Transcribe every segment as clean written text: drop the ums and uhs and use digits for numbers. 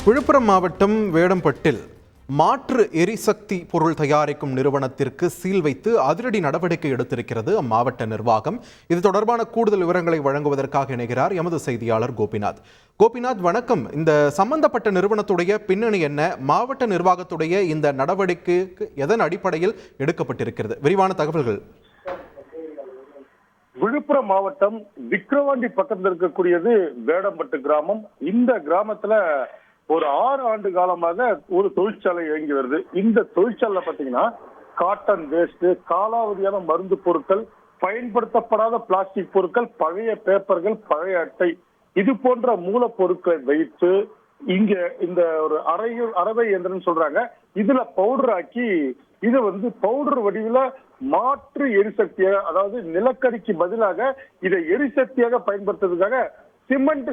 விழுப்புரம் மாவட்டம் வேடம்பட்டில் மாற்று எரிசக்தி பொருள் தயாரிக்கும் நிறுவனத்திற்கு சீல் வைத்து அதிரடி நடவடிக்கை எடுத்திருக்கிறது அம்மாவட்ட நிர்வாகம். இது தொடர்பான கூடுதல் விவரங்களை வழங்குவதற்காக இணைகிறார் எமது செய்தியாளர் கோபிநாத். கோபிநாத், வணக்கம். இந்த சம்பந்தப்பட்ட நிறுவனத்துடைய பின்னணி என்ன? மாவட்ட நிர்வாகத்துடைய இந்த நடவடிக்கைக்கு எதன் அடிப்படையில் எடுக்கப்பட்டிருக்கிறது? விரிவான தகவல்கள். விழுப்புரம் மாவட்டம் விக்கிரவாண்டி பக்கத்தில் இருக்கக்கூடியது வேடம்பட்டு கிராமம். இந்த கிராமத்துல ஒரு 6 ஆண்டு காலமாக ஒரு தொழிற்சாலை இயங்கி வருது. இந்த தொழிற்சாலை பாத்தீங்கன்னா காட்டன் வேஸ்ட், காலாவதியான மருந்து பொருட்கள், பயன்படுத்தப்படாத பிளாஸ்டிக் பொருட்கள், பழைய பேப்பர்கள், பழைய அட்டை, இது போன்ற மூலப்பொருட்களை வைத்து இங்க இந்த ஒரு அரவை எந்திரம் சொல்றாங்க, இதுல பவுடர் ஆக்கி இது பவுடர் வடிவில மாற்று எரிசக்தியாக, அதாவது நிலக்கரிக்கு பதிலாக இதை எரிசக்தியாக பயன்படுத்துறதுக்காக சிமெண்ட்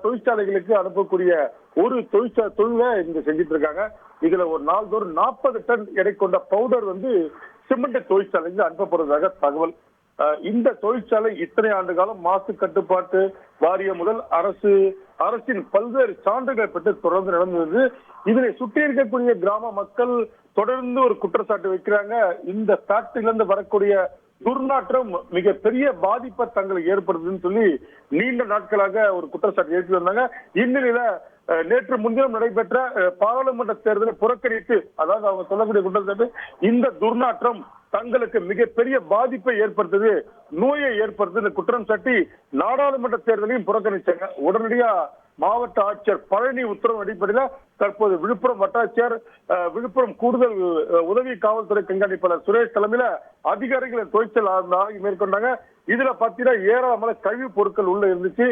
தொழிற்சாலைகளுக்கு அனுப்பக்கூடிய ஒரு தொழிலை இங்க செஞ்சிட்டு இருக்காங்க. இதுல ஒரு நாள்தோறும் 40 டன் எடை கொண்ட பவுடர் சிமெண்ட் தொழிற்சாலைக்கு அனுப்பப்படுவதாக தகவல். இந்த தொழிற்சாலை இத்தனை ஆண்டு காலம் மாசு கட்டுப்பாட்டு வாரியம் முதல் அரசின் பல்வேறு சான்றுகளை பெற்று தொடர்ந்து நடந்தது. இதனை சுற்றி இருக்கக்கூடிய கிராம மக்கள் தொடர்ந்து ஒரு குற்றச்சாட்டு வைக்கிறாங்க. இந்த ஃபேக்டரியில இருந்து வரக்கூடிய துர்நாற்றம் மிகப்பெரிய பாதிப்பை தங்களுக்கு ஏற்படுதுன்னு சொல்லி நீண்ட நாட்களாக ஒரு குற்றச்சாட்டு எழுப்பி வந்தாங்க. இந்நிலையில நேற்று முன்தினம் நடைபெற்ற பாராளுமன்ற தேர்தலை புறக்கணித்து, அதாவது அவங்க சொல்லக்கூடிய குற்றச்சாட்டு, இந்த துர்நாற்றம் தங்களுக்கு மிகப்பெரிய பாதிப்பை ஏற்படுத்துது, நோயை ஏற்படுத்துது குற்றம் சாட்டி நாடாளுமன்ற தேர்தலையும் புறக்கணிச்சாங்க. உடனடியா மாவட்ட ஆட்சியர் பழனி உத்தரவு அடிப்படையில் தற்போது விழுப்புரம் வட்டாட்சியர், விழுப்புரம் கூடுதல் உதவி காவல்துறை கண்காணிப்பாளர் சுரேஷ் தலைமையில அதிகாரிகள் தொழிற்சாலை ஆய்வு மேற்கொண்டாங்க. இதுல பாத்தீங்கன்னா ஏராளமான கழிவுப் பொருட்கள் உள்ள இருந்துச்சு.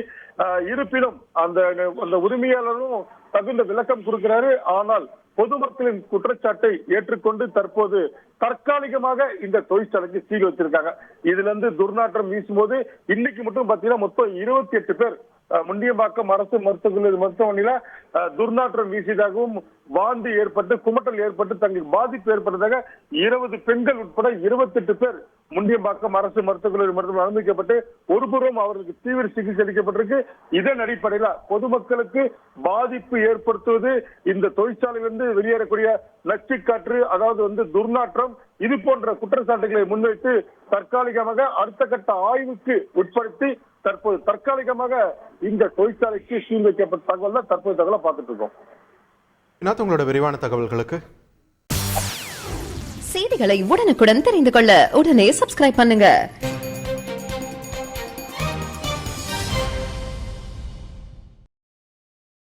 இருப்பினும் அந்த உரிமையாளரும் தகுந்த விளக்கம் கொடுக்கிறாரு. ஆனால் பொதுமக்களின் குற்றச்சாட்டை ஏற்றுக்கொண்டு தற்போது தற்காலிகமாக இந்த தொழிற்சாலைக்கு சீல் வச்சிருக்காங்க. இதுல இருந்து துர்நாற்றம் வீசும்போது இன்னைக்கு மட்டும் பாத்தீங்கன்னா மொத்தம் 28 பேர் முண்டியம்பாக்கம் அரசு மருத்துவமனையில துர்நாற்றம் வீசியதாகவும், வாந்தி ஏற்பட்டு குமட்டல் ஏற்பட்டு தங்களுக்கு பாதிப்பு ஏற்பட்டதாக 20 பெண்கள் உட்பட 28 பேர் முண்டியம்பாக்கம் அரசு மருத்துவமனை அனுமதிக்கப்பட்டு ஒருபுறம் அவர்களுக்கு தீவிர சிகிச்சை அளிக்கப்பட்டிருக்கு. இதன் அடிப்படையில் பொதுமக்களுக்கு பாதிப்பு ஏற்படுத்துவது இந்த தொழிற்சாலையிலிருந்து வெளியேறக்கூடிய நச்சுக்காற்று, அதாவது துர்நாற்றம், இது போன்ற குற்றச்சாட்டுகளை முன்வைத்து தற்காலிகமாக அடுத்த கட்ட ஆய்வுக்கு உட்படுத்தி தற்போது தற்காலிகமாக இந்த தொழிற்சாலைக்கு சீல் வைக்கப்பட்ட தகவல் தான் தற்போது தகவலை பார்த்துட்டு இருக்கோம். உங்களோட விரிவான தகவல்களுக்கு. செய்திகளை உடனுக்குடன் தெரிந்து கொள்ள உடனே சப்ஸ்கிரைப் பண்ணுங்க.